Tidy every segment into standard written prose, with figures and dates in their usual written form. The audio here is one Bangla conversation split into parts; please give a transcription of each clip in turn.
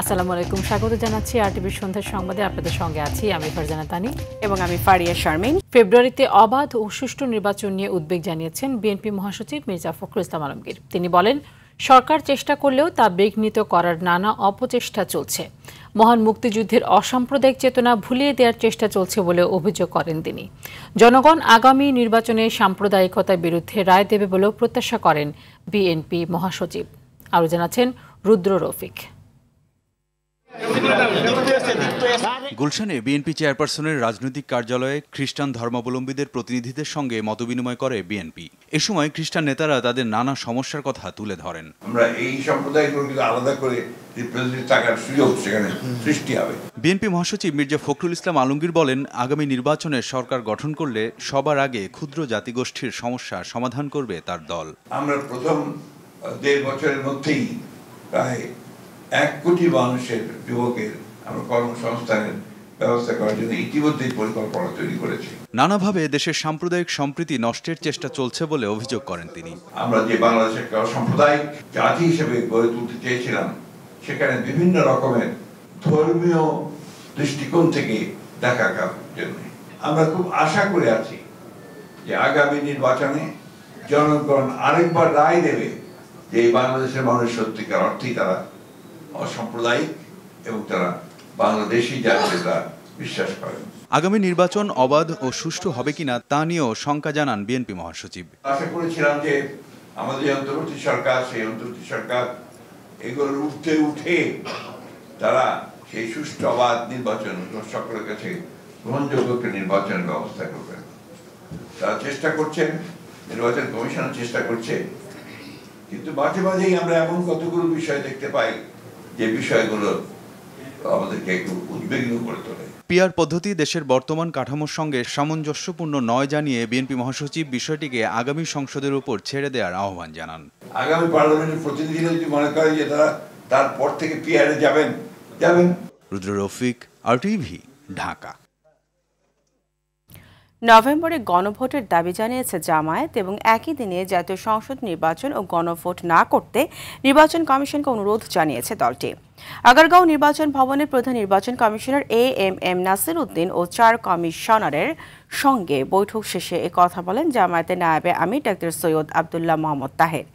আসসালামু আলাইকুম, স্বাগত জানাচ্ছি আরটিভির সন্ধ্যার সংবাদে। আপনাদের সঙ্গে আছি আমি ফারজানা তানি এবং আমি ফারিয়া শারমিন। ফেব্রুয়ারিতে অবাধ ও সুষ্ঠু নির্বাচন নিয়ে উদ্বেগ জানিয়েছেন বিএনপি মহাসচিব মির্জা ফখরুল ইসলাম আলমগীর। তিনি বলেন, সরকার চেষ্টা করলেও তা বিঘ্নিত করার নানা অপচেষ্টা চলছে। মহান মুক্তিযুদ্ধের অসাম্প্রদায়িক চেতনা ভুলিয়ে দেওয়ার চেষ্টা চলছে বলে অভিযোগ করেন তিনি। জনগণ আগামী নির্বাচনে সাম্প্রদায়িকতার বিরুদ্ধে রায় দেবে বলেও প্রত্যাশা করেন বিএনপি মহাসচিব। আরও জানাচ্ছেন রুদ্র রফিক। গুলশানে বিএনপি চেয়ারপারসনের রাজনৈতিক কার্যালয়ে খ্রিস্টান ধর্মাবলম্বীদের প্রতিনিধিদের সঙ্গে মতবিনিময় করে বিএনপি। এ সময় খ্রিস্টান নেতারা তাদের নানা সমস্যার কথা তুলে ধরেন। আমরা এই সম্প্রদায়গুলোকে আলাদা করে থাকার সুযোগ সেখানে সৃষ্টি হবে। বিএনপি মহাসচিব মির্জা ফখরুল ইসলাম আলমগীর বলেন, আগামী নির্বাচনে সরকার গঠন করলে সবার আগে ক্ষুদ্র জাতিগোষ্ঠীর সমস্যা সমাধান করবে তার দল। আমরা প্রথম 1.5 বছরের মধ্যেই প্রায় 1 কোটি মানুষের যুবকের আমরা কর্মসংস্থানের ব্যবস্থা করার জন্য ইতিমধ্যেই পরিকল্পনা তৈরি করেছি। নানাভাবে দেশের সাম্প্রদায়িক সম্প্রীতি নষ্টের চেষ্টা চলছে বলে অভিযোগ করেন তিনি। আমরা যে বাংলাদেশের সাম্প্রদায়িক জাতি হিসেবে গড়ে তুলতে চেয়েছিলাম, সেখানে বিভিন্ন রকমের ধর্মীয় দৃষ্টিকোণ থেকে দেখার জন্য আমরা খুব আশা করে আছি যে আগামী নির্বাচনে জনগণ আরেকবার রায় দেবে যে এই বাংলাদেশের মানুষ সত্যিকার অর্থেই তারা অসাম্প্রদায়িক এবং তারা বাংলাদেশি জাতীয়তা বিশ্বাস করেন। আগামী নির্বাচন অবাধ ও সুষ্ঠু হবে কিনা তা নিয়েও শঙ্কা জানান বিএনপি মহাসচিব। আশা করেছিলাম যে আমাদের যে অন্তর্বর্তী সরকার, সেই অন্তর্বর্তী সরকার এগুলোর উঠে তারা সেই সুষ্ঠু অবাধ নির্বাচন সকলের কাছে গ্রহণযোগ্য একটা নির্বাচনের ব্যবস্থা করবেন। তারা চেষ্টা করছেন, নির্বাচন কমিশন চেষ্টা করছে, কিন্তু মাঝে মাঝেই আমরা এমন কতগুলো বিষয় দেখতে পাই যে বিষয়গুলো আমাদেরকে একটু উদ্বিগ্ন করে তোলে। পিআর পদ্ধতি দেশের বর্তমান কাঠামোর সঙ্গে সামঞ্জস্যপূর্ণ নয় জানিয়ে বিএনপি মহাসচিব বিষয়টিকে আগামী সংসদের উপর ছেড়ে দেওয়ার আহ্বান জানান। আগামী পার্লামেন্টের প্রতিনিধিরা যদি মনে করে যে তারা তারপর থেকে পিআরে যাবেন। রুদ্র রফিক, আরটিভি, ঢাকা। নভেম্বরে গণভোটের দাবি জানিয়েছে জামায়াত এবং একই দিনে জাতীয় সংসদ নির্বাচন ও গণভোট না করতে নির্বাচন কমিশনকে অনুরোধ জানিয়েছে দলটি। আগারগাঁও নির্বাচন ভবনের প্রধান নির্বাচন কমিশনার এএমএম নাসির উদ্দিন ও 4 কমিশনারের সঙ্গে বৈঠক শেষে কথা বলেন জামায়াতের নায়েবে আমির ডাক্তার সৈয়দ আব্দুল্লাহ মোহাম্মদ তাহের।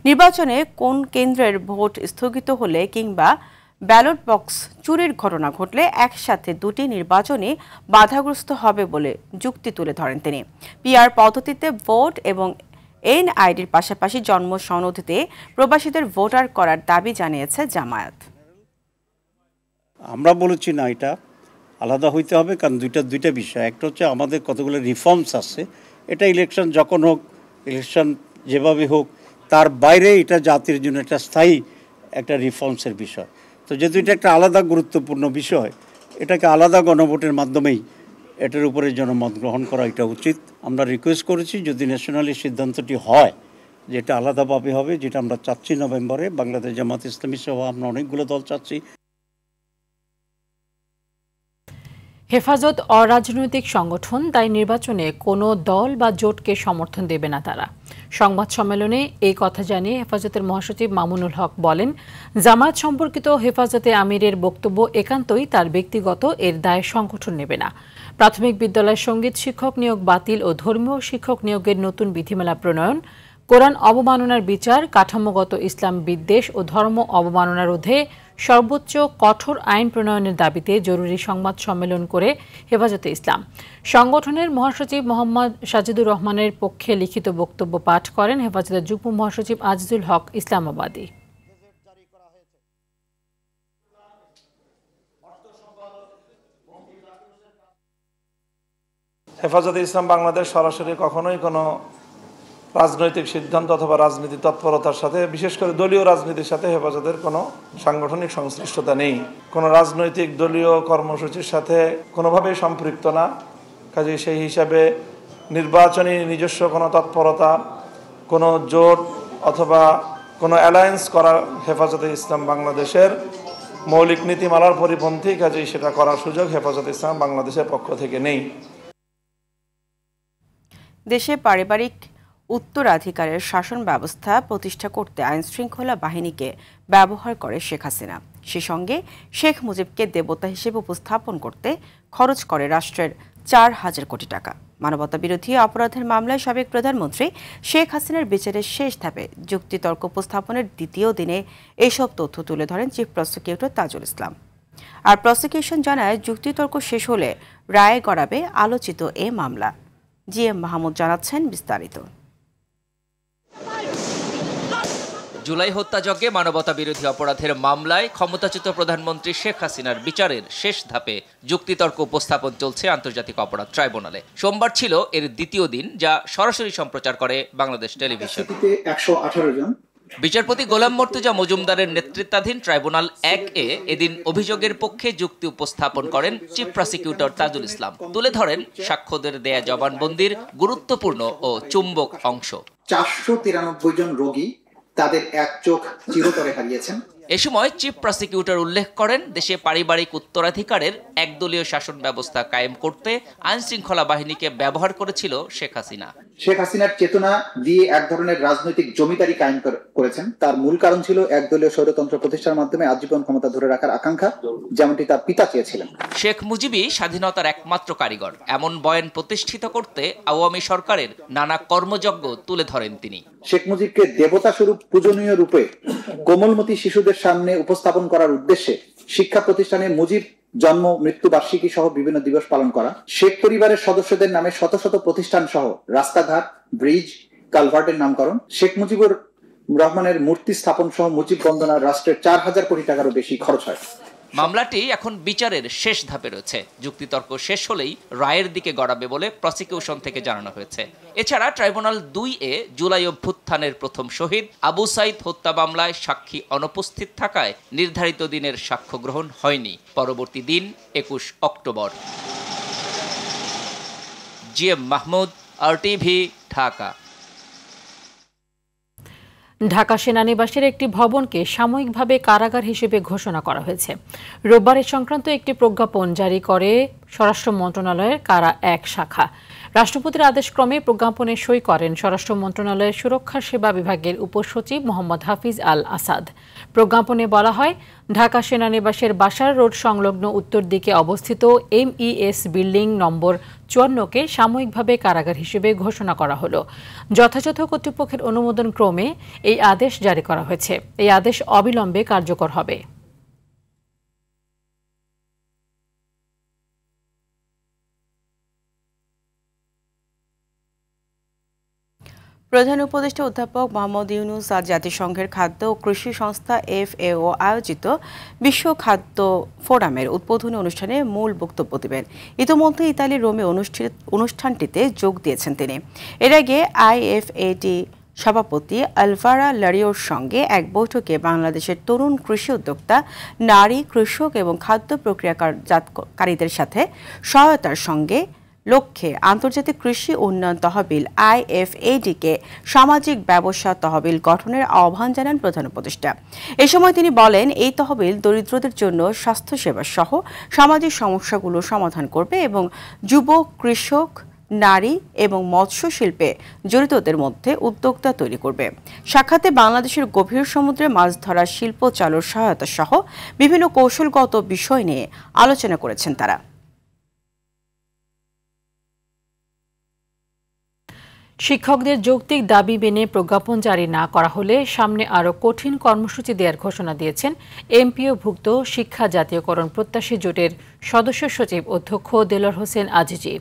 নির্বাচনে কোন কেন্দ্রের ভোট স্থগিত হলে কিংবা ব্যালট বক্স চুরির ঘটনা ঘটলে একসাথে দুটি নির্বাচনে বাধাগ্রস্ত হবে বলে যুক্তি তুলে ধরেন তিনি। পিআর পদ্ধতিতে ভোট এবং এনআইডির পাশাপাশি জন্ম সনদে প্রবাসীদের ভোটার করার দাবি জানিয়েছে জামায়াত। আমরা বলেছি না, এটা আলাদা হইতে হবে, কারণ দুইটা বিষয়। একটা হচ্ছে আমাদের কতগুলো রিফর্মস আছে, এটা ইলেকশন যখন হোক, ইলেকশন যেভাবে হোক, তার বাইরে এটা জাতির জন্য একটা স্থায়ী একটা রিফর্মসের বিষয়। তো যেহেতু এটা একটা আলাদা গুরুত্বপূর্ণ বিষয়, এটাকে আলাদা গণভোটের মাধ্যমেই এটার উপরে জনমত গ্রহণ করা এটা উচিত। আমরা রিকোয়েস্ট করেছি যদি ন্যাশনালি সিদ্ধান্তটি হয় যেটা আলাদাভাবে হবে, যেটা আমরা চাচ্ছি নভেম্বরে, বাংলাদেশ জামাত ইসলামী সহ আমরা অনেকগুলো দল চাচ্ছি। হেফাজত অরাজনৈতিক সংগঠন, তাই নির্বাচনে কোনো দল বা জোটকে সমর্থন দেবে না তারা। সংবাদ সম্মেলনে এই কথা জানিয়ে হেফাজতের মহাসচিব মামুনুল হক বলেন, জামায়াত সম্পর্কিত হেফাজতে আমিরের বক্তব্য একান্তই তার ব্যক্তিগত, এর দায় সংগঠন নেবে না। প্রাথমিক বিদ্যালয় সঙ্গীত শিক্ষক নিয়োগ বাতিল ও ধর্মীয় শিক্ষক নিয়োগের নতুন বিধিমালা প্রণয়ন, কোরআন অবমাননার বিচার, কাঠামোগত ইসলাম বিদ্বেষ ও ধর্ম অবমাননা রোধে সর্বোচ্চ কঠোর আইন প্রণয়নের দাবিতে জরুরি সংবাদ সম্মেলন করে হেফাজতে ইসলাম। সংগঠনের মহাসচিব মোহাম্মদ সাজিদুর রহমানের পক্ষে লিখিত বক্তব্য পাঠ করেন হেফাজতের যুগ্ম মহাসচিব আজিজুল হক ইসলামাবাদী। হেফাজতে ইসলাম বাংলাদেশ সরাসরি কখনোই কোনো রাজনৈতিক সিদ্ধান্ত অথবা রাজনীতি তৎপরতার সাথে, বিশেষ করে দলীয় রাজনীতির সাথে হেফাজতের কোনো সাংগঠনিক সংশ্লিষ্টতা নেই। কোনো রাজনৈতিক দলীয় কর্মসূচির সাথে কোনোভাবেই সম্পৃক্ত না। কাজে সেই হিসাবে নির্বাচনী নিজস্ব কোনো তৎপরতা, কোনো জোট অথবা কোনো অ্যালায়েন্স করা হেফাজতে ইসলাম বাংলাদেশের মৌলিক নীতিমালার পরিপন্থী। কাজেই সেটা করার সুযোগ হেফাজতে ইসলাম বাংলাদেশের পক্ষ থেকে নেই। দেশে পারিবারিক উত্তরাধিকারের শাসন ব্যবস্থা প্রতিষ্ঠা করতে আইনশৃঙ্খলা বাহিনীকে ব্যবহার করে শেখ হাসিনা। সে সঙ্গে শেখ মুজিবকে দেবতা হিসেবে উপস্থাপন করতে খরচ করে রাষ্ট্রের 4,000 কোটি টাকা। মানবতা বিরোধী অপরাধের মামলায় সাবেক প্রধানমন্ত্রী শেখ হাসিনার বিচারের শেষ ধাপে যুক্তিতর্ক উপস্থাপনের দ্বিতীয় দিনে এসব তথ্য তুলে ধরেন চিফ প্রসিকিউটর তাজুল ইসলাম। আর প্রসিকিউশন জানায়, যুক্তিতর্ক শেষ হলে রায় গড়াবে আলোচিত এ মামলা। জিএম মাহমুদ জানাচ্ছেন বিস্তারিত। জুলাই হত্যাযজ্ঞে মানবতা বিরোধী অপরাধের মামলায় ক্ষমতাচ্যুত প্রধানমন্ত্রী শেখ হাসিনার বিচারের শেষ ধাপে যুক্তিতর্ক উপস্থাপন চলছে আন্তর্জাতিক অপরাধ ট্রাইব্যুনালে। সোমবার ছিল এর দ্বিতীয় দিন, যা সরাসরি সম্প্রচার করে বাংলাদেশ টেলিভিশন। 118 জন বিচারপতি গোলাম মর্তুজা মজুমদারের নেতৃত্বাধীন ট্রাইব্যুনাল 1-এ এদিন অভিযোগের পক্ষে যুক্তি উপস্থাপন করেন চিফ প্রসিকিউটর তাজুল ইসলাম। তুলে ধরেন সাক্ষ্যদের দেয়া জবানবন্দির গুরুত্বপূর্ণ ও চুম্বক অংশ। 493 জন রোগী তাদের এক চোখ চিরতরে হারিয়েছেন। এ সময় চিফ প্রসিকিউটর উল্লেখ করেন, দেশে পারিবারিক উত্তরাধিকারের একদলীয় শাসন ব্যবস্থা কায়েম করতে আইন শৃঙ্খলা বাহিনীকে ব্যবহার করেছিল শেখ হাসিনা। শেখ হাসিনার চেতনা দিয়ে এক ধরনের রাজনৈতিক জমিদারি কায়েম করেছেন। তার মূল কারণ ছিল একদলীয় স্বৈরতন্ত্র প্রতিষ্ঠার মাধ্যমে আজীবন ক্ষমতা ধরে রাখার আকাঙ্ক্ষা, যেমনটি তার পিতা চেয়েছিলেন। শেখ মুজিবই স্বাধীনতার একমাত্র কারিগর, এমন বয়ান প্রতিষ্ঠিত করতে আওয়ামী সরকারের নানা কর্মযজ্ঞ তুলে ধরেন তিনি। শেখ মুজিবকে দেবতা স্বরূপ পূজনীয় রূপে কোমলমতি শিশুদের সামনে উপস্থাপন করার উদ্দেশ্যে শিক্ষা প্রতিষ্ঠানে মুজিব জন্ম মৃত্যু বার্ষিকী সহ বিভিন্ন দিবস পালন করা, শেখ পরিবারের সদস্যদের নামে শত শত প্রতিষ্ঠান সহ রাস্তাঘাট, ব্রিজ, কালভার্টের নামকরণ, শেখ মুজিবুর রহমানের মূর্তি স্থাপন সহ মুজিব বন্দনার রাষ্ট্রের 4,000 কোটি টাকারও বেশি খরচ হয়। মামলাটি এখন বিচারের শেষ ধাপে রয়েছে। যুক্তিতর্ক শেষ হলেই রায়ের দিকে গড়াবে বলে প্রসিকিউশন থেকে জানানো হয়েছে। এছাড়া ট্রাইব্যুনাল 2-এ জুলাই অভ্যুত্থানের প্রথম শহীদ আবু সাইদ হত্যা মামলায় সাক্ষী অনুপস্থিত থাকায় নির্ধারিত দিনের সাক্ষ্য গ্রহণ হয়নি। পরবর্তী দিন 21 October. GM Mahmud, RTV, Dhaka. Dhaka সেনানিবাসের একটি ভবনকে সাময়িকভাবে কারাগার হিসেবে ঘোষণা করা হয়েছে। রোববার এ সংক্রান্ত একটি প্রজ্ঞাপন জারি করে স্বরাষ্ট্র মন্ত্রণালয়ের কারা 1 শাখা। রাষ্ট্রপতির আদেশক্রমে প্রজ্ঞাপনে সই করেন স্বরাষ্ট্র মন্ত্রণালয়ের সুরক্ষা সেবা বিভাগের উপসচিব মোহাম্মদ হাফিজ আল আসাদ। প্রজ্ঞাপনে বলা হয়, ঢাকা সেনানিবাসের বাসার রোড সংলগ্ন উত্তর দিকে অবস্থিত MES বিল্ডিং নম্বর 54-কে সাময়িকভাবে কারাগার হিসেবে ঘোষণা করা হলো। যথাযথ কর্তৃপক্ষের অনুমোদন ক্রমে এই আদেশ জারি করা হয়েছে। এই আদেশ অবিলম্বে কার্যকর হবে। প্রধান উপদেষ্টা অধ্যাপক মোহাম্মদ ইউনূস আজ জাতিসংঘের খাদ্য ও কৃষি সংস্থা FAO আয়োজিত বিশ্ব খাদ্য ফোরামের উদ্বোধনী অনুষ্ঠানে মূল বক্তব্য দেবেন। ইতিমধ্যে ইতালির রোমে অনুষ্ঠানটিতে যোগ দিয়েছেন তিনি। এর আগে IFAD সভাপতি আলভারা লারিওর সঙ্গে এক বৈঠকে বাংলাদেশের তরুণ কৃষি উদ্যোক্তা, নারী কৃষক এবং খাদ্য প্রক্রিয়াজাতকারীদের সাথে সহায়তার সঙ্গে লক্ষ্যে আন্তর্জাতিক কৃষি উন্নয়ন তহবিল IFAD-কে সামাজিক ব্যবসা তহবিল গঠনের আহ্বান জানান প্রধান উপদেষ্টা। এ সময় তিনি বলেন, এই তহবিল দরিদ্রদের জন্য স্বাস্থ্যসেবা সহ সামাজিক সমস্যাগুলো সমাধান করবে এবং যুব কৃষক, নারী এবং মৎস্য শিল্পে জড়িতদের মধ্যে উদ্যোক্তা তৈরি করবে। সাক্ষাতে বাংলাদেশের গভীর সমুদ্রে মাছ ধরা শিল্প চালুর সহায়তা সহ বিভিন্ন কৌশলগত বিষয় নিয়ে আলোচনা করেছেন তারা। শিক্ষকদের যৌক্তিক দাবি মেনে প্রজ্ঞাপন জারি না করা হলে সামনে আরও কঠিন কর্মসূচি দেওয়ার ঘোষণা দিয়েছেন MPO-ভুক্ত শিক্ষা জাতীয়করণ প্রত্যাশী জোটের সদস্য সচিব অধ্যক্ষ দেলোয়ার হোসেন আজিজি।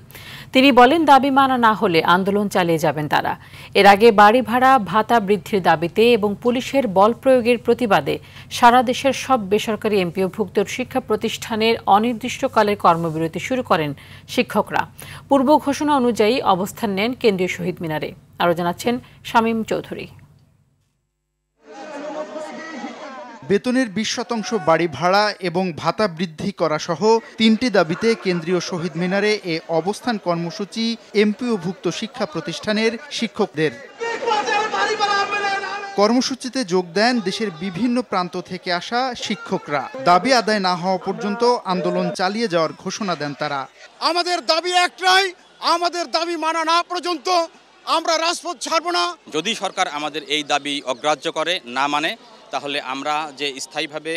তিনি বলেন, দাবি মানা না হলে আন্দোলন চালিয়ে যাবেন তারা। এর আগে বাড়ি ভাড়া ভাতা বৃদ্ধির দাবিতে এবং পুলিশের বল প্রয়োগের প্রতিবাদে সারা দেশের সব বেসরকারি MPO-ভুক্ত শিক্ষা প্রতিষ্ঠানের অনির্দিষ্টকালের কর্মবিরতি শুরু করেন শিক্ষকরা। পূর্ব ঘোষণা অনুযায়ী অবস্থান নেন কেন্দ্রীয় শহীদ মিনারে। আরও জানাচ্ছেন শামীম চৌধুরী। বেতনের 20% বাড়ি ভাড়া এবং ভাতা বৃদ্ধি করা সহ 3টি দাবিতে কেন্দ্রীয় শহীদ মিনারে এ অবস্থান কর্মসূচি MPO-ভুক্ত শিক্ষা প্রতিষ্ঠানের শিক্ষকদের। কর্মসূচিতে যোগ দেন দেশের বিভিন্ন প্রান্ত থেকে আসা শিক্ষকরা। দাবি আদায় না হওয়া পর্যন্ত আন্দোলন চালিয়ে যাওয়ার ঘোষণা দেন তারা। আমাদের দাবি একটাই, আমাদের দাবি মানা না পর্যন্ত আমরা রাজপথ ছাড়ব না। যদি সরকার আমাদের এই দাবি অগ্রাহ্য করে, না মানে, তাহলে আমরা যে স্থায়ীভাবে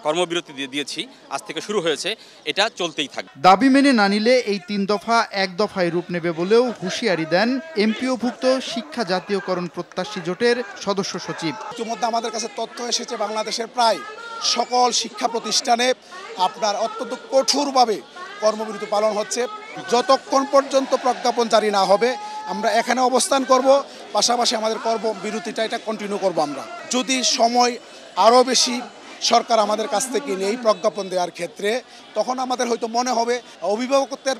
কর্মবিরতি দিয়েছি, আজ থেকে শুরু হয়েছে, এটা চলতেই থাকবে। দাবি মেনে না নিলে এই 3 দফা 1 দফায় রূপ নেবে বলেও হুঁশিয়ারি দেন এমপিওভুক্ত শিক্ষা জাতীয়করণ প্রত্যাশী জোটের সদস্য সচিব। ইতিমধ্যে আমাদের কাছে তথ্য এসেছে বাংলাদেশের প্রায় সকল শিক্ষা প্রতিষ্ঠানে আপনার অত্যন্ত কঠোরভাবে কর্মবিরতি পালন হচ্ছে। যতক্ষণ পর্যন্ত প্রজ্ঞাপন জারি না হবে আমরা এখানে অবস্থান করব, পাশাপাশি আমাদের কর্মবিরতিটা এটা কন্টিনিউ করব। আমরা যদি সময় আরও বেশি সরকার আমাদের কাছ থেকে নেই প্রজ্ঞাপন দেওয়ার ক্ষেত্রে, তখন আমাদের হয়তো মনে হবে অভিভাবকত্বের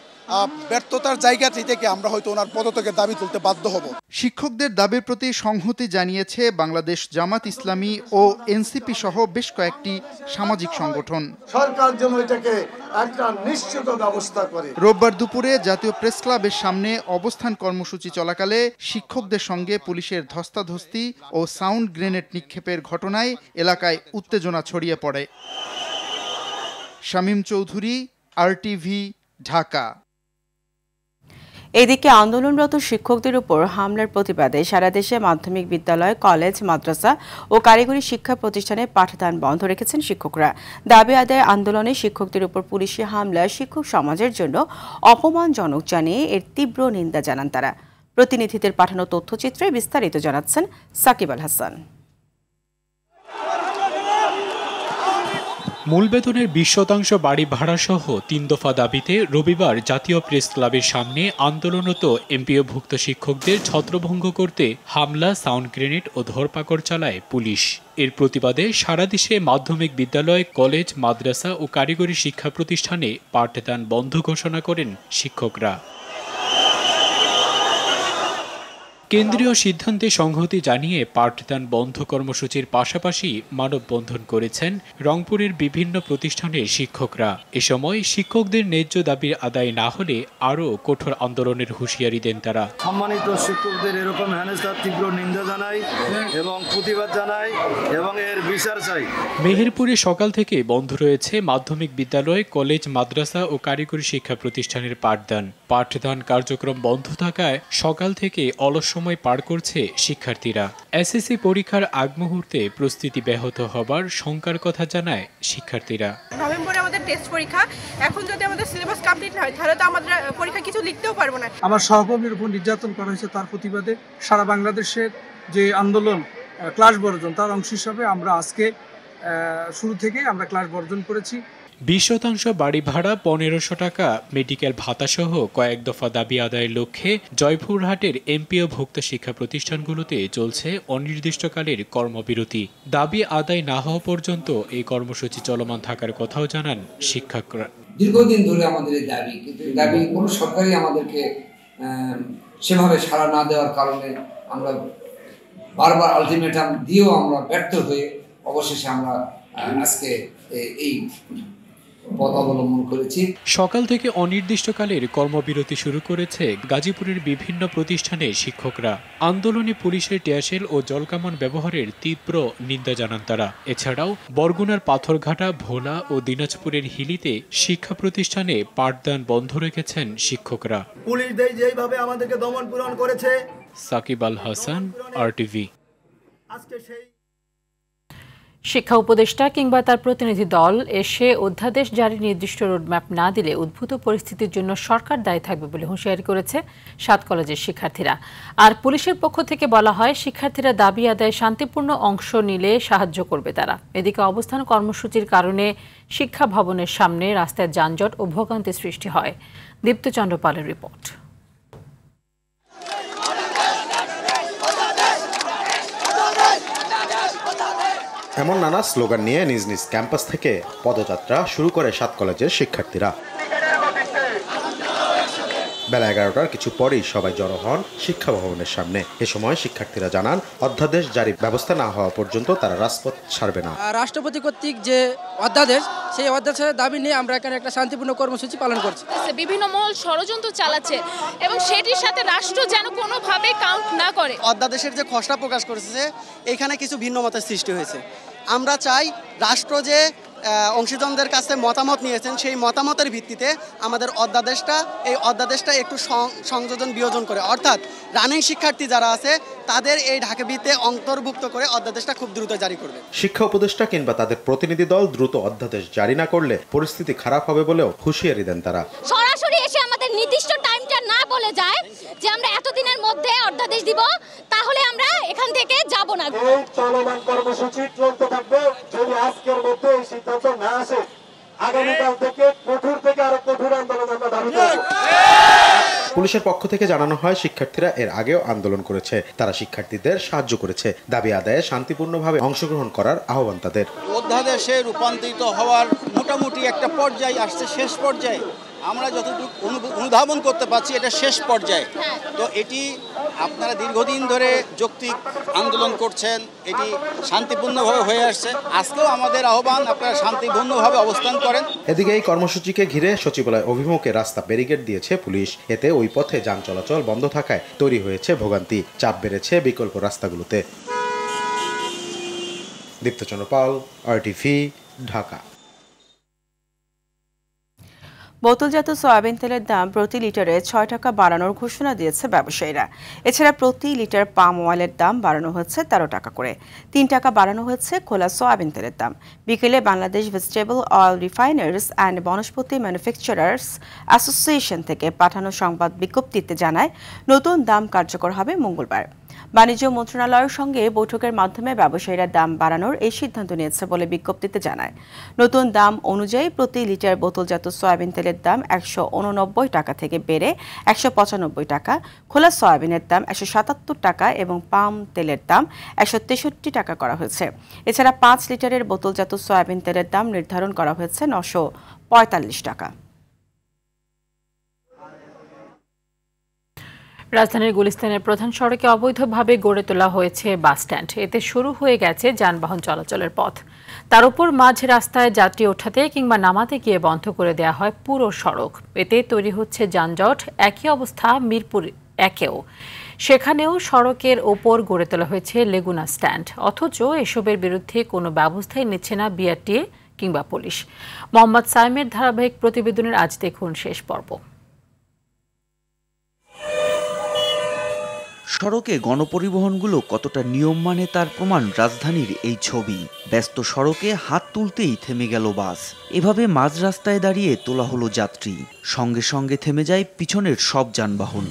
ব্যর্থতার জায়গাটি থেকে আমরা হয়তো ওনার পদত্যাগের দাবি তুলতে বাধ্য হব। শিক্ষকদের দাবির প্রতি সংহতি জানিয়েছে বাংলাদেশ জামাত ইসলামী ও এনসিপি সহ বেশ কয়েকটি সামাজিক সংগঠন। সরকার যেন এটাকে একটা নিশ্চিত ব্যবস্থা করে। রোববার দুপুরে জাতীয় প্রেস ক্লাবের সামনে অবস্থান কর্মসূচি চলাকালে শিক্ষকদের সঙ্গে পুলিশের ধস্তাধস্তি ও সাউন্ড গ্রেনেড নিক্ষেপের ঘটনায় এলাকায় উত্তেজনা ছড়িয়ে পড়ে। শামীম চৌধুরী, RTV, ঢাকা। এদিকে আন্দোলনরত শিক্ষকদের উপর হামলার প্রতিবাদে সারা দেশে মাধ্যমিক বিদ্যালয়, কলেজ, মাদ্রাসা ও কারিগরি শিক্ষা প্রতিষ্ঠানে পাঠদান বন্ধ রেখেছেন শিক্ষকরা। দাবি আদায় আন্দোলনে শিক্ষকদের উপর পুলিশি হামলা শিক্ষক সমাজের জন্য অপমানজনক জানিয়ে এর তীব্র নিন্দা জানান তারা। প্রতিনিধিদের পাঠানো তথ্যচিত্রে বিস্তারিত জানাচ্ছেন সাকিব আল হাসান। মূল বেতনের 20% বাড়ি ভাড়া সহ 3 দফা দাবিতে রবিবার জাতীয় প্রেস ক্লাবের সামনে আন্দোলনরত এমপিওভুক্ত শিক্ষকদের ছত্রভঙ্গ করতে হামলা, সাউন্ড গ্রেনেড ও ধরপাকড় চালায় পুলিশ। এর প্রতিবাদে সারা দেশে মাধ্যমিক বিদ্যালয়, কলেজ, মাদ্রাসা ও কারিগরি শিক্ষা প্রতিষ্ঠানে পাঠদান বন্ধ ঘোষণা করেন শিক্ষকরা। কেন্দ্রীয় সিদ্ধান্তে সংহতি জানিয়ে পাঠদান বন্ধ কর্মসূচির পাশাপাশি মানববন্ধন করেছেন রংপুরের বিভিন্ন প্রতিষ্ঠানের শিক্ষকরা। এ সময় শিক্ষকদের ন্যায্য দাবির আদায় না হলে আরও কঠোর আন্দোলনের হুঁশিয়ারি দেন তারা। সম্মানিত শিক্ষকদের এরকম হেনস্থার তীব্র নিন্দা জানাই এবং প্রতিবাদ জানাই এবং এর বিচার চাই। মেহেরপুরে সকাল থেকে বন্ধ রয়েছে মাধ্যমিক বিদ্যালয়, কলেজ, মাদ্রাসা ও কারিগরি শিক্ষা প্রতিষ্ঠানের পাঠদান কার্যক্রম বন্ধ থাকায় সকাল থেকে অলস সময় পার করছে শিক্ষার্থীরা। এসএসসি পরীক্ষার আগ মুহূর্তে প্রস্তুতি ব্যাহত হবার শঙ্কার কথা জানায় শিক্ষার্থীরা। নভেম্বরে আমাদের টেস্ট পরীক্ষা, এখন যদি আমাদের সিলেবাস কমপ্লিট না হয় তাহলে তো আমাদের পরীক্ষা কিছু লিখতেও পারবো না। আমার সহকর্মীর উপর নির্যাতন করা হয়েছে, তার প্রতিবাদে সারা বাংলাদেশের যে আন্দোলন ক্লাস বর্জন, তার অংশ হিসাবে আমরা আজকে শুরু থেকে আমরা ক্লাস বর্জন করেছি। 20% বাড়ি ভাড়া, 1500 টাকা মেডিকেল ভাতা সহ কয়েক দফা দাবি আদায়ের লক্ষ্যে জয়পুরহাটের এমপিওভুক্ত শিক্ষা প্রতিষ্ঠানগুলোতে চলছে অনির্দিষ্টকালের কর্মবিরতি। দাবি আদায় না হওয়া পর্যন্ত এই কর্মসূচি চলমান থাকার কথাও জানান শিক্ষকরা। দীর্ঘদিন ধরে আমাদের এই দাবি, কিন্তু দাবি কোনো সরকারই আমাদেরকে সেভাবে সাড়া না দেওয়ার কারণে আমরা বারবার আলটিমেটাম দিয়েও আমরা ব্যর্থ হয়ে অবশেষে আমরা আজকে এই পথ অবলম্বন করেছি। সকাল থেকে অনির্দিষ্টকালের কর্মবিরতি শুরু করেছে গাজীপুরের বিভিন্ন প্রতিষ্ঠানের শিক্ষকরা। আন্দোলনে পুলিশের টিয়ারশেল ও জলকামান ব্যবহারের তীব্র নিন্দা জানান তারা। এছাড়াও বরগুনার পাথরঘাটা, ভোলা ও দিনাজপুরের হিলিতে শিক্ষা প্রতিষ্ঠানে পাঠদান বন্ধ রেখেছেন শিক্ষকরা। পুলিশ যেইভাবে আমাদেরকে দমন পীড়ন করেছে। সাকিব আল হাসান, RTV। আজকে সেই শিক্ষা উপদেষ্টা কিংবা তার প্রতিনিধি দল এসে অধ্যাদেশ জারি নির্দিষ্ট রোডম্যাপ না দিলে উদ্ভূত পরিস্থিতির জন্য সরকার দায়ী থাকবে বলে হুঁশিয়ারি করেছে 7 কলেজের শিক্ষার্থীরা। আর পুলিশের পক্ষ থেকে বলা হয় শিক্ষার্থীরা দাবি আদায়ে শান্তিপূর্ণ অংশ নিলে সাহায্য করবে তারা। এদিকে অবস্থান কর্মসূচির কারণে শিক্ষা ভবনের সামনে রাস্তায় যানজট ও ভোগান্তি সৃষ্টি হয়। দীপ্তচন্দ্র পালের রিপোর্ট। এমন নানা স্লোগান নিয়ে নিজ নিজ ক্যাম্পাস থেকে পদযাত্রা শুরু করে 7 কলেজের শিক্ষার্থীরা। বেলা 11টার কিছু পরেই সবাই জড়ো হন শিক্ষা ভবনের সামনে। এ সময় শিক্ষার্থীরা জানান অধ্যাদেশ জারির ব্যবস্থা না হওয়া পর্যন্ত তারা রাজপথ ছাড়বে না। রাষ্ট্রপতি কর্তৃক যে অধ্যাদেশ, সেই অধ্যাদেশের দাবি নিয়ে আমরা এখানে একটা শান্তিপূর্ণ কর্মসূচি পালন করছি। বিভিন্ন মহল ষড়যন্ত্র চালাচ্ছে এবং সেটির সাথে রাষ্ট্র যেন কোনোভাবে কাউন্ট না করে। অধ্যাদেশের যে খসড়া প্রকাশ করেছে এখানে কিছু ভিন্ন মতের সৃষ্টি হয়েছে। আমরা চাই রাষ্ট্র যে অংশীজনদের কাছে মতামত নিয়েছেন, সেই মতামতের ভিত্তিতে আমাদের অধ্যাদেশটা একটু সংযোজন বিয়োজন করে, অর্থাৎ রানিং শিক্ষার্থী যারা আছে তাদের এই ঢাকাভিতে অন্তর্ভুক্ত করে অধ্যাদেশটা খুব দ্রুত জারি করবে। শিক্ষা উপদেষ্টা কিংবা তাদের প্রতিনিধি দল দ্রুত অধ্যাদেশ জারি না করলে পরিস্থিতি খারাপ হবে বলেও হুঁশিয়ারি দেন তারা। সরাসরি এসে আমাদের নির্দিষ্ট টাইমটা না বলে যায় যে আমরা এতদিনের মধ্যে অধ্যাদেশ দিব, তাহলে আমরা এখান থেকে যাব না। এই চলমান কর্মসূচি চলতে থাকবে। যদি আজকের মধ্যে এই সিদ্ধান্ত না আসে, আগামীকাল থেকে কঠোর থেকে আরো কঠোর আন্দোলন আমরা দাবি করব। পুলিশের পক্ষ থেকে জানানো হয় শিক্ষার্থীরা এর আগেও আন্দোলন করেছে, তারা শিক্ষার্থীদের সাহায্য করেছে, দাবি আদায়ে শান্তিপূর্ণভাবে অংশগ্রহণ করার আহ্বান তাদের। অধ্যাদেশে রূপান্তরিত হওয়ার মোটামুটি একটা পর্যায়ে আসছে, শেষ পর্যায়ে আমরা যতটুকু অনুধাবন করতে পারছি এটা শেষ পর্যায়ে। তো এটি আপনারা দীর্ঘদিন ধরে যৌক্তিক আন্দোলন করছেন, এটি শান্তিপূর্ণভাবে হয়ে আসছে। আজকেও আমাদের আহ্বান আপনারা শান্তিপূর্ণভাবে অবস্থান করেন। এদিকে এই কর্মসূচিকে ঘিরে সচিবালয় অভিমুখে রাস্তা ব্যারিকেড দিয়েছে পুলিশ। এতে ওই পথে যান চলাচল বন্ধ থাকায় তৈরি হয়েছে ভোগান্তি, চাপ বেড়েছে বিকল্প রাস্তাগুলোতে। দীপ্তচন্দ্র পাল, RTV, ঢাকা। বোতলজাত সয়াবিন তেলের দাম প্রতি লিটারে 6 টাকা বাড়ানোর ঘোষণা দিয়েছে ব্যবসায়ীরা। এছাড়া প্রতি লিটার পাম অয়েলের দাম বাড়ানো হচ্ছে 13 টাকা করে। 3 টাকা বাড়ানো হচ্ছে খোলা সয়াবিন তেলের দাম। বিকেলে Bangladesh vegetable oil refiners and Vanaspati manufacturers association থেকে পাঠানো সংবাদ বিজ্ঞপ্তিতে জানায় নতুন দাম কার্যকর হবে মঙ্গলবার। বাণিজ্য মন্ত্রণালয়ের সঙ্গে বৈঠকের মাধ্যমে ব্যবসায়ীরা দাম বাড়ানোর এই সিদ্ধান্ত নিয়েছে বলে বিজ্ঞপ্তিতে জানায়। নতুন দাম অনুযায়ী প্রতি লিটার বোতলজাত সয়াবিন তেলের দাম 189 টাকা থেকে বেড়ে 195 টাকা, খোলা সয়াবিনের দাম 177 টাকা এবং পাম তেলের দাম 163 টাকা করা হয়েছে। এছাড়া 5 লিটারের বোতলজাত সয়াবিন তেলের দাম নির্ধারণ করা হয়েছে 945 টাকা। রাজধানীর গুলিস্তানের প্রধান সড়কে অবৈধভাবে গড়ে তোলা হয়েছে বাস স্ট্যান্ড। এতে শুরু হয়ে গেছে যানবাহন চলাচলের পথ। তার উপর মাঝ রাস্তায় যাত্রী ওঠাতে কিংবা নামাতে গিয়ে বন্ধ করে দেওয়া হয় পুরো সড়ক। এতে তৈরি হচ্ছে যানজট। একই অবস্থা মিরপুর 1-এও। সেখানেও সড়কের ওপর গড়ে তোলা হয়েছে লেগুনা স্ট্যান্ড, অথচ এসবের বিরুদ্ধে কোনো ব্যবস্থাই নিচ্ছে না বিআরটিএ কিংবা পুলিশ। মোহাম্মদ সাইমের ধারাবাহিক প্রতিবেদনের আজ দেখুন শেষ পর্ব। সড়কে গণপরিবহনগুলো কতটা নিয়ম মানে তার প্রমাণ রাজধানীর এই ছবি। ব্যস্ত সড়কে হাত তুলতেই থেমে গেল বাস। এভাবে মাঝ রাস্তায় দাঁড়িয়ে তোলা হলো যাত্রী, সঙ্গে সঙ্গে থেমে যায় পিছনের সব যানবাহন।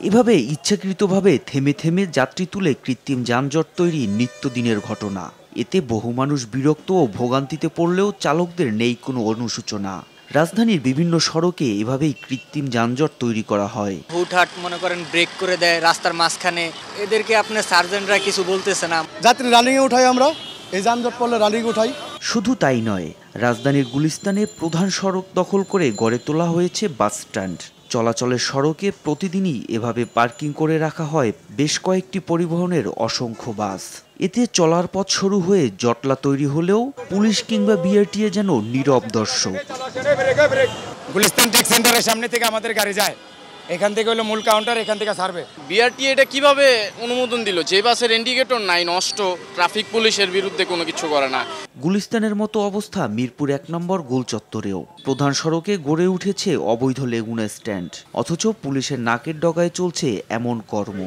এভাবে ইচ্ছাকৃতভাবে থেমে থেমে যাত্রী তুলে কৃত্রিম যানজট তৈরি নিত্যদিনের ঘটনা। এতে বহু মানুষ বিরক্ত ও ভোগান্তিতে পড়লেও চালকদের নেই কোনো অনুশোচনা। রাজধানীর বিভিন্ন সড়কে এভাবেই কৃত্রিম যানজট তৈরি করা হয়। হুটহাট মনে করেন ব্রেক করে দেয় রাস্তার মাঝখানে, এদেরকে আপনার সার্জেন্টরা কিছু বলতেছে না। যাত্রী রানিংয়ে উঠাই, আমরা এই যানজট পড়লে রানিং উঠাই। শুধু তাই নয়, রাজধানীর গুলিস্তানে প্রধান সড়ক দখল করে গড়ে তোলা হয়েছে বাস স্ট্যান্ড। চলাচলের সড়কে প্রতিদিনই এভাবে পার্কিং করে রাখা হয় বেশ কয়েকটি পরিবহনের অসংখ্য বাস। এতে চলার পথ শুরু হয়ে জটলা তৈরি হলেও পুলিশ কিংবা বিআরটিএ যেন নীরব দর্শক। গুলিস্তান টেক সেন্টারের সামনে থেকে আমাদের গাড়ি যায়, এখান থেকে হলো মূল কাউন্টার, এখান থেকে ছাড়বে। বিআরটিএ এটা কিভাবে অনুমোদন দিল? যে বাসের ইন্ডিকেটর নাই, নষ্ট, ট্রাফিক পুলিশের বিরুদ্ধে কোনো কিছু করে না। গুলিস্তানের মতো অবস্থা মিরপুর 1 নম্বর গোল চত্বরেও। প্রধান সড়কে গড়ে উঠেছে অবৈধ লেগুনা স্ট্যান্ড, অথচ পুলিশের নাকের ডগায় চলছে এমন কর্ম।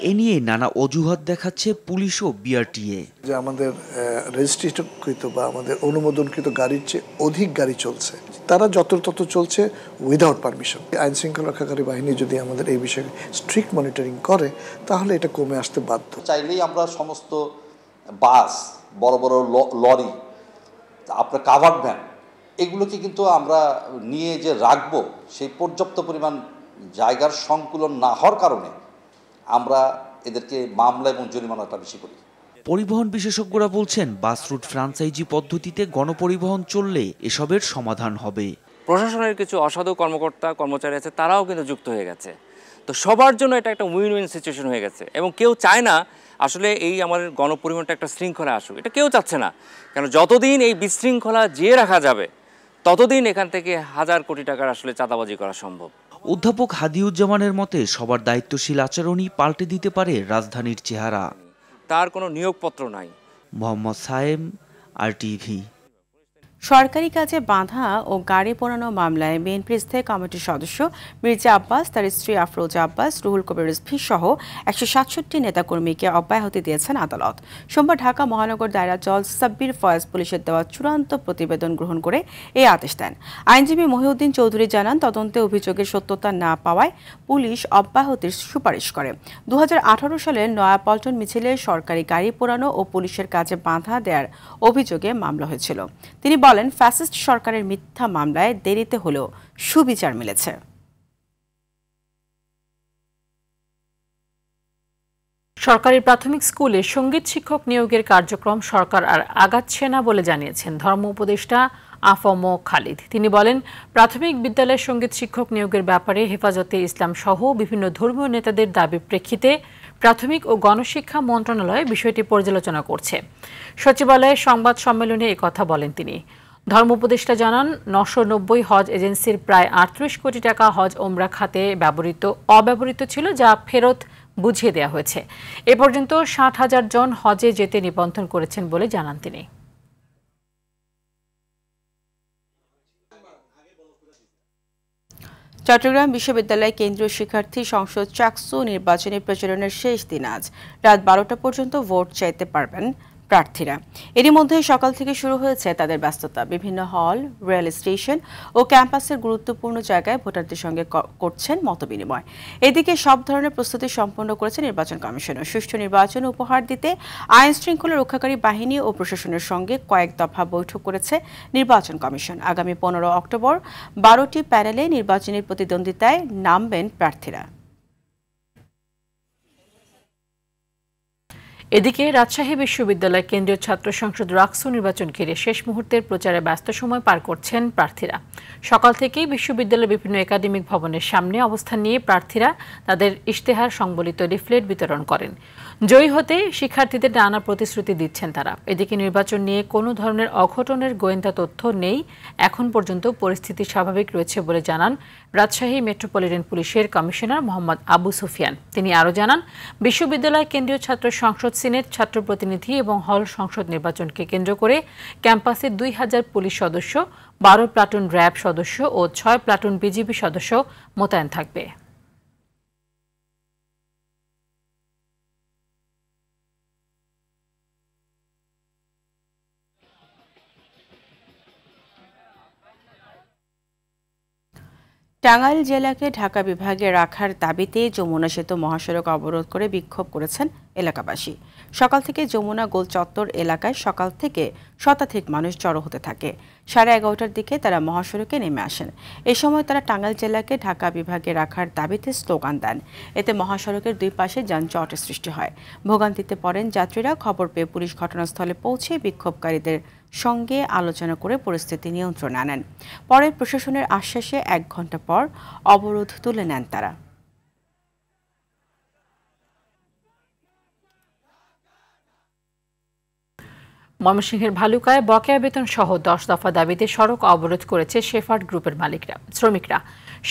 এ নিয়ে নানা অজুহাত দেখাচ্ছে পুলিশ ও বিআরটিএ। যে আমাদের রেজিস্ট্রেশনকৃত বা আমাদের অনুমোদনকৃত গাড়ির চেয়ে অধিক গাড়ি চলছে, তারা যত্রতত্র চলছে উইদাউট পারমিশন। আইন শৃঙ্খলা রক্ষাকারী বাহিনী যদি আমাদের এই বিষয়ে স্ট্রিক্ট মনিটরিং করে তাহলে এটা কমে আসতে বাধ্য। চাইলেই আমরা সমস্ত বাস, বড় বড় লরি, আপনার কাভার্ড ভ্যান, এগুলোকে কিন্তু আমরা নিয়ে যে রাখবো সেই পর্যাপ্ত পরিমাণ জায়গার সংকুলন না হওয়ার কারণে আমরা এদেরকে মামলা এবং জরিমানাটা বেশি করি। পরিবহন বিশেষজ্ঞরা বলছেন বাস রুট ফ্রাঞ্চাইজি পদ্ধতিতে গণপরিবহন চললে এসবের সমাধান হবে। প্রশাসনের কিছু অসাধু কর্মকর্তা কর্মচারী আছে, তারাও কিন্তু যুক্ত হয়ে গেছে। তো সবার জন্য এটা একটা উইন উইন সিচুয়েশন হয়ে গেছে এবং কেউ চায় না আসলে এই আমাদের গণপরিবহনটা একটা শৃঙ্খলা আসুক, এটা কেউ চাচ্ছে না। কেন যতদিন এই বিশৃঙ্খলা জিয়ে রাখা যাবে ততদিন এখান থেকে হাজার কোটি টাকার আসলে চাঁদাবাজি করা সম্ভব। অধ্যাপক হাদিউজ্জামানের মতে সবার দায়িত্বশীল আচরণই পাল্টে দিতে পারে রাজধানীর চেহারা। তার কোনো নিয়োগপত্র নাই। মোহাম্মদ সায়েম, RTV। সরকারি কাজে বাধা ও গাড়ি পোড়ানো মামলায় বিএনপির স্থায়ী কমিটির সদস্য মির্জা আব্বাস, তার স্ত্রী আফরোজা আব্বাস, রুহুল কবির রিজভী সহ 167 নেতাকর্মীকে অব্যাহতি দিয়েছেন আদালত। সোমবার ঢাকা মহানগর দায়রা জজ সাব্বির ফয়েজ পুলিশের দেওয়া চূড়ান্ত প্রতিবেদন গ্রহণ করে এই আদেশ দেন। আইনজীবী মহিউদ্দিন চৌধুরী জানান, তদন্তে অভিযোগের সত্যতা না পাওয়ায় পুলিশ অব্যাহতির সুপারিশ করে। 2018 সালে নয়াপল্টন মিছিলে সরকারি গাড়ি পোড়ানো ও পুলিশের কাজে বাধা দেওয়ার অভিযোগে মামলা হয়েছিল। তিনি বলেন, ফ্যাসিস্ট সরকারের মিথ্যা মামলায় দেরিতে হলেও সুবিচার মিলেছে। সরকারি প্রাথমিক স্কুলে সঙ্গীত শিক্ষক নিয়োগের কার্যক্রম সরকার আর আগাচ্ছে না বলে জানিয়েছেন ধর্ম উপদেষ্টা আফম খালিদ। তিনি বলেন, প্রাথমিক বিদ্যালয়ের সঙ্গীত শিক্ষক নিয়োগের ব্যাপারে হেফাজতে ইসলাম সহ বিভিন্ন ধর্মীয় নেতাদের দাবির প্রেক্ষিতে প্রাথমিক ও গণশিক্ষা মন্ত্রণালয় বিষয়টি পর্যালোচনা করছে। সচিবালয়ের সংবাদ সম্মেলনে একথা বলেন তিনি। ধর্ম উপদেষ্টা জানান, 990 হজ এজেন্সির প্রায় 38 কোটি টাকা হজ ওমরা খাতে অব্যবহৃত ছিল, যা ফেরত বুঝিয়ে দেওয়া হয়েছে। এ পর্যন্ত 60,000 জন হজে যেতে নিবন্ধন করেছেন বলে জানান তিনি। চট্টগ্রাম বিশ্ববিদ্যালয় কেন্দ্রীয় শিক্ষার্থী সংসদ চাকসু নির্বাচনী প্রচারণের শেষ দিন আজ রাত 12টা পর্যন্ত ভোট চাইতে পারবেন প্রার্থীরা। এরই মধ্যে সকাল থেকে শুরু হয়েছে তাদের ব্যস্ততা। বিভিন্ন হল, রেল স্টেশন ও ক্যাম্পাসের গুরুত্বপূর্ণ জায়গায় ভোটারদের সঙ্গে করছেন মতবিনিময়। এদিকে সব ধরনের প্রস্তুতি সম্পন্ন করেছে নির্বাচন কমিশন। সুষ্ঠু নির্বাচন উপহার দিতে আইন শৃঙ্খলা রক্ষাকারী বাহিনী ও প্রশাসনের সঙ্গে কয়েক দফা বৈঠক করেছে নির্বাচন কমিশন। আগামী 15 অক্টোবর 12টি প্যানেলে নির্বাচনী প্রতিদ্বন্দ্বিতায় নামবেন প্রার্থীরা। এদিকে রাজশাহী বিশ্ববিদ্যালয় কেন্দ্রীয় ছাত্র সংসদ রাকসু নির্বাচন ঘিরে শেষ মুহূর্তের প্রচারে ব্যস্ত সময় পার করছেন প্রার্থীরা। সকাল থেকেই বিশ্ববিদ্যালয়ের বিভিন্ন একাডেমিক ভবনের সামনে অবস্থান নিয়ে প্রার্থীরা তাদের ইশতেহার সংবলিত লিফলেট বিতরণ করেন। জয়ী হতে শিক্ষার্থীদের নানা প্রতিশ্রুতি দিচ্ছেন তারা। এদিকে নির্বাচন নিয়ে কোনো ধরনের অঘটনের গোয়েন্দা তথ্য নেই। এখন পর্যন্ত পরিস্থিতি স্বাভাবিক রয়েছে বলে জানান রাজশাহী মেট্রোপলিটন পুলিশের কমিশনার মোহাম্মদ আবু সুফিয়ান। তিনি আরও জানান, বিশ্ববিদ্যালয় কেন্দ্রীয় ছাত্র সংসদ, সিনেট, ছাত্র প্রতিনিধি এবং হল সংসদ নির্বাচনকে কেন্দ্র করে ক্যাম্পাসে 2000 পুলিশ সদস্য, 12 প্লাটুন র্যাব সদস্য ও 6 প্লাটুন বিজিবি সদস্য মোতায়েন থাকবে। টাঙ্গাইল জেলাকে ঢাকা বিভাগে রাখার দাবিতে যমুনা সেতু মহাসড়ক অবরোধ করে বিক্ষোভ করেছেন এলাকাবাসী। সকাল থেকে যমুনা গোল চত্বর এলাকায় সকাল থেকে শতাধিক মানুষ জড়ো হতে থাকে। 11:30টার দিকে তারা মহাসড়কে নেমে আসেন। এ সময় তারা টাঙ্গাইল জেলাকে ঢাকা বিভাগে রাখার দাবিতে স্লোগান দেন। এতে মহাসড়কের দুই পাশে যানজটের সৃষ্টি হয়। ভোগান্তিতে পড়েন যাত্রীরা। খবর পেয়ে পুলিশ ঘটনাস্থলে পৌঁছে বিক্ষোভকারীদের সঙ্গে আলোচনা করে পরিস্থিতি নিয়ন্ত্রণে আনেন। পরে প্রশাসনের আশ্বাসে 1 ঘণ্টা পর অবরোধ তুলে নেন তারা। ময়মনসিংহের ভালুকায় বকেয়া বেতন সহ 10 দফা দাবিতে সড়ক অবরোধ করেছে শেফার্ড গ্রুপের শ্রমিকরা।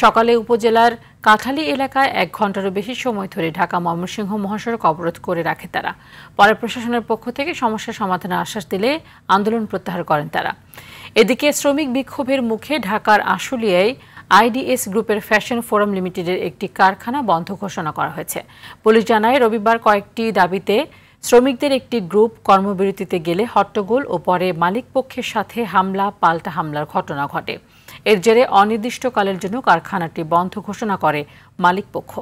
সকালে উপজেলার কাঁঠালী এলাকায় 1 ঘণ্টারও বেশি সময় ধরে ঢাকা ময়মনসিংহ মহাসড়ক অবরোধ করে রাখে তারা। পরে প্রশাসনের পক্ষ থেকে সমস্যার সমাধানের আশ্বাস দিলে আন্দোলন প্রত্যাহার করেন তারা। এদিকে শ্রমিক বিক্ষোভের মুখে ঢাকার আশুলিয়ায় আইডিএস গ্রুপের ফ্যাশন ফোরাম লিমিটেডের একটি কারখানা বন্ধ ঘোষণা করা হয়েছে। পুলিশ জানায়, রবিবার কয়েকটি দাবিতে শ্রমিকদের একটি গ্রুপ কর্মবিরতিতে গেলে হট্টগোল ও পরে মালিকপক্ষের সাথে পাল্টা হামলার ঘটনা ঘটে। এর জেরে অনির্দিষ্টকালের জন্য কারখানাটি বন্ধ ঘোষণা করে মালিকপক্ষ।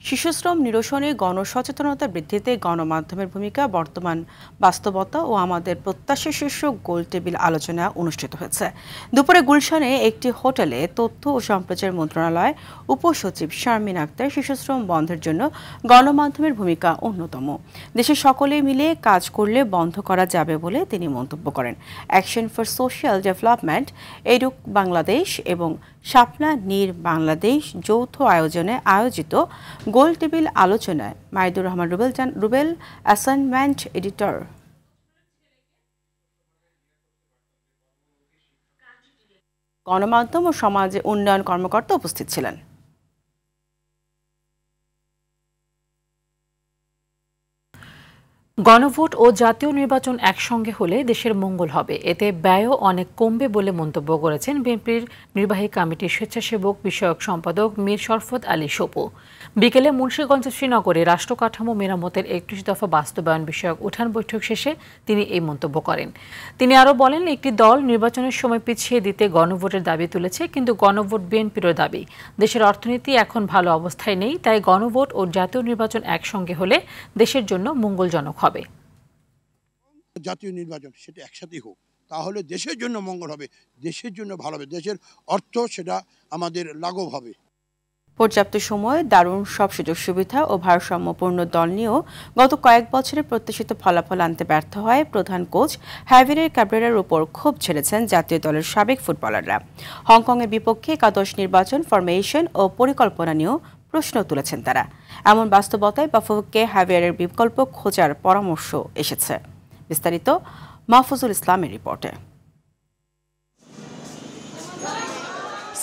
শিশুশ্রম নিরসনে গণসচেতনতা বৃদ্ধিতে গণমাধ্যমের ভূমিকা, বর্তমান বাস্তবতা ও আমাদের প্রত্যাশা শীর্ষক গোল টেবিল আলোচনা অনুষ্ঠিত হয়েছে। দুপুরে গুলশানে একটি হোটেলে তথ্য ও সম্প্রচার মন্ত্রণালয় উপসচিব শারমিন আক্তার শিশুশ্রম বন্ধের জন্য গণমাধ্যমের ভূমিকা অন্যতম। দেশে সকলে মিলে কাজ করলে বন্ধ করা যাবে বলে তিনি মন্তব্য করেন। Action for social development, Educo Bangladesh এবং শাপলা নীর বাংলাদেশ যৌথ আয়োজনে আয়োজিত গোল টেবিল আলোচনায় মাইদুর রহমান রুবেল অ্যাসাইনমেন্ট এডিটর। গণমাধ্যম ও সমাজ উন্নয়ন কর্মকর্তা উপস্থিত ছিলেন। গণভোট ও জাতীয় নির্বাচন একসঙ্গে হলে দেশের মঙ্গল হবে, এতে ব্যয়ও অনেক কমবে বলে মন্তব্য করেছেন বিএনপির নির্বাহী কমিটির স্বেচ্ছাসেবক বিষয়ক সম্পাদক মীর শরফত আলী সপু। বিকেলে মুন্সিগঞ্জ শ্রীনগরে রাষ্ট্র কাঠামো মেরামতের 31 দফা বাস্তবায়ন বিষয়ক উঠান বৈঠক শেষে তিনি এই মন্তব্য করেন। তিনি আরও বলেন, একটি দল নির্বাচনের সময় পিছিয়ে দিতে গণভোটের দাবি তুলেছে, কিন্তু গণভোট বিএনপিরও দাবি। দেশের অর্থনীতি এখন ভালো অবস্থায় নেই, তাই গণভোট ও জাতীয় নির্বাচন একসঙ্গে হলে দেশের জন্য মঙ্গলজনক হবে। জাতীয় নির্বাচন সেটা একসাথেই হোক, তাহলে দেশের জন্য মঙ্গল হবে, দেশের জন্য ভালো হবে, দেশের অর্থ সেটা আমাদের লাঘব হবে। পর্যাপ্ত সময়, দারুণ সব সুযোগ সুবিধা ও ভারসাম্যপূর্ণ দল নিয়েও গত কয়েক বছরে প্রত্যাশিত ফলাফল আনতে ব্যর্থ হয় প্রধান কোচ হ্যাভিয়ার ক্যাব্রেরার উপর ক্ষোভ ছেড়েছেন জাতীয় দলের সাবেক ফুটবলাররা। হংকংয়ের বিপক্ষে একাদশ নির্বাচন, ফরমেশন ও পরিকল্পনা নিয়েও প্রশ্ন তুলেছেন তারা। এমন বাস্তবতায় বাফুফেকে হ্যাভিয়ারের বিকল্প খোঁজার পরামর্শ এসেছে। বিস্তারিত মাহফুজুল ইসলামের রিপোর্টে।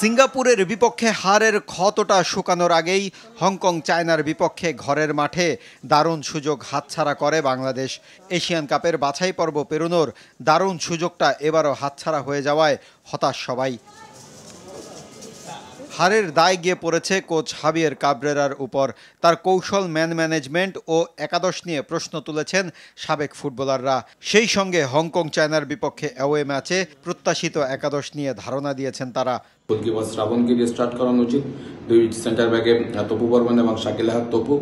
সিঙ্গাপুরের বিপক্ষে হারের ক্ষতটা শুকানোর আগেই হংকং চায়নার বিপক্ষে ঘরের মাঠে দারুণ সুযোগ হাতছাড়া করে বাংলাদেশ। এশিয়ান কাপের বাছাই পর্ব পেরোনোর দারুণ সুযোগটা এবারও হাতছাড়া হয়ে যাওয়ায় হতাশ সবাই। হারের দায় গিয়ে পড়েছে কোচ হাভিয়ার ক্যাব্রেরার উপর। তার কৌশল, ম্যানেজমেন্ট ও একাদশ নিয়ে প্রশ্ন তুলেছেন সাবেক ফুটবলাররা। সেই সঙ্গে হংকং চায়নার বিপক্ষে অ্যাওয়ে ম্যাচে প্রত্যাশিত একাদশ নিয়ে ধারণা দিয়েছেন তারা। গোলকিপার শ্রাবণকে দিয়ে স্টার্ট করানো উচিত, দুই সেন্টার ব্যাকে তপু বর্মন এবং শাকিল আহাদ তপু,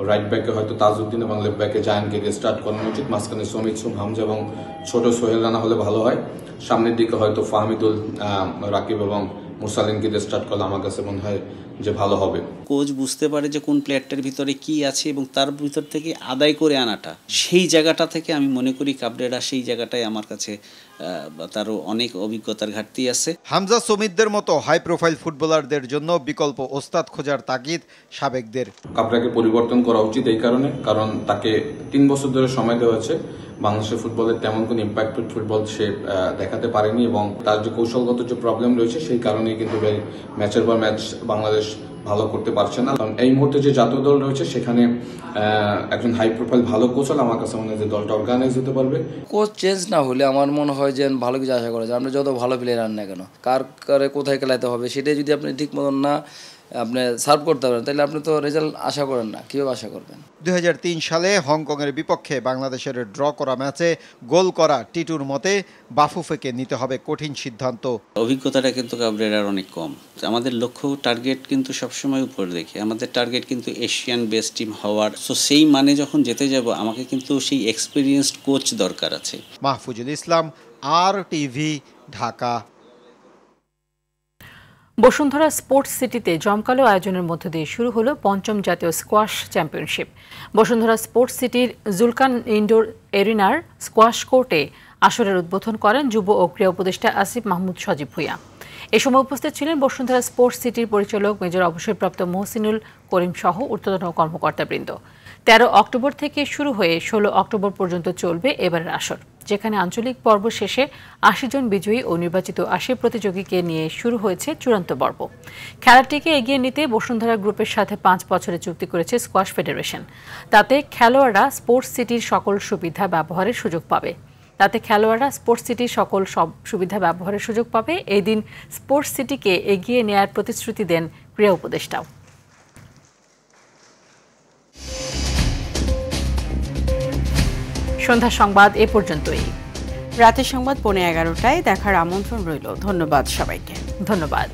রাইট ব্যাকে হয়তো তাজউদ্দিন এবং লেফট ব্যাকে জায়ানকে দিয়ে স্টার্ট করানো উচিত, মাঝখানে সমিত সোম, হামজা এবং ছোট সোহেল রানা হলে ভালো হয়। সামনের দিকে হয়তো ফাহমিদুল, রাকিব এবং মুরসালিনকে দিয়ে স্টার্ট করলে আমার কাছে মনে হয় যে ভালো হবে। কোচ বুঝতে পারে যে কোন প্লেয়ারটার ভিতরে কি আছে এবং তার ভিতর থেকে আদায় করে আনাটা, সেই জায়গাটা থেকে আমি মনে করি ক্যাব্রেরা সেই জায়গাটায় আমার কাছে তারও অনেক অভিজ্ঞতার ঘাটতি আছে। হামজা, সমিতদের মতো হাই প্রোফাইল ফুটবলারদের জন্য বিকল্প ওস্তাদ খোঁজার তাগিদ সাবেকদের। ক্যাব্রেরাকে পরিবর্তন করা উচিত এই কারণে, কারণ তাকে 3 বছর ধরে সময় দেওয়া হয়েছে। বাংলাদেশের ফুটবলের তেমন কোনো ইম্প্যাক্টেড ফুটবল সে দেখাতে পারেনি এবং তার যে কৌশলগত যে প্রবলেম রয়েছে সেই কারণেই কিন্তু ম্যাচের পর ম্যাচ বাংলাদেশ ভালো করতে পারছে না। কারণ এই মুহূর্তে যে জাতীয় দল রয়েছে সেখানে একজন হাই প্রোফাইল ভালো কোচ হলে আমার কাছে মনে হয় যে দলটা অর্গানাইজ হতে পারবে। কোচ চেঞ্জ না হলে আমার মনে হয় যে ভালো কিছু আশা করা যায়। আপনি যত ভালো প্লেয়ার আন না কেন, কারে কোথায় খেলাতে হবে সেটাই যদি আপনি ঠিক মতন না আপনি সার্ভ করতে পারেন, তাহলে আপনি তো রেজাল্ট আশা করেন না। কীভাবে আশা করবেন? 2003 সালে হংকংয়ের বিপক্ষে বাংলাদেশের ড্র করা ম্যাচে গোল করা টিটুর মতে বাফুফেকে নিতে হবে কঠিন সিদ্ধান্ত। অভিজ্ঞতাটা কিন্তু ক্যাব্রেরার অনেক কম। আমাদের লক্ষ্য, টার্গেট কিন্তু সবসময় উপরে দেখি। আমাদের টার্গেট কিন্তু এশিয়ান বেস্ট টিম হওয়ার। সো সেই মানে যখন যেতে যাব আমাকে কিন্তু সেই এক্সপিরিয়েন্সড কোচ দরকার আছে। মাহফুজুল ইসলাম, RTV, ঢাকা। বসুন্ধরা স্পোর্টস সিটিতে জমকালো আয়োজনের মধ্য দিয়ে শুরু হলো 5ম জাতীয় স্কোয়াশ চ্যাম্পিয়নশিপ। বসুন্ধরা স্পোর্টস সিটির জুলকান ইনডোর এরিনার স্কোয়াশ কোর্টে আসরের উদ্বোধন করেন যুব ও ক্রীড়া উপদেষ্টা আসিফ মাহমুদ সজীব ভূঁইয়া। এ সময় উপস্থিত ছিলেন বসুন্ধরা স্পোর্টস সিটির পরিচালক মেজর অবসরপ্রাপ্ত মহসিনুল করিম সহ ঊর্ধ্বতন কর্মকর্তাবৃন্দ। 13 অক্টোবর থেকে শুরু হয়ে 16 অক্টোবর পর্যন্ত চলবে এবারের আসর, যেখানে আঞ্চলিক পর্ব শেষে 80 জন বিজয়ী ও নির্বাচিত 80 প্রতিযোগীকে নিয়ে শুরু হয়েছে চূড়ান্ত পর্ব। খেলাটিকে এগিয়ে নিতে বসুন্ধরা গ্রুপের সাথে 5 বছরের চুক্তি করেছে স্কোয়াশ ফেডারেশন। তাতে খেলোয়াড়রা স্পোর্টস সিটির সকল সুবিধা ব্যবহারের সুযোগ পাবে। এই দিন স্পোর্টস সিটিকে এগিয়ে নেয়ার প্রতিশ্রুতি দেন ক্রীড়া উপদেষ্টাও। সন্ধ্যা সংবাদ এ পর্যন্তই। রাতের সংবাদ 11:15টায় দেখার আমন্ত্রণ রইল। ধন্যবাদ সবাইকে। ধন্যবাদ।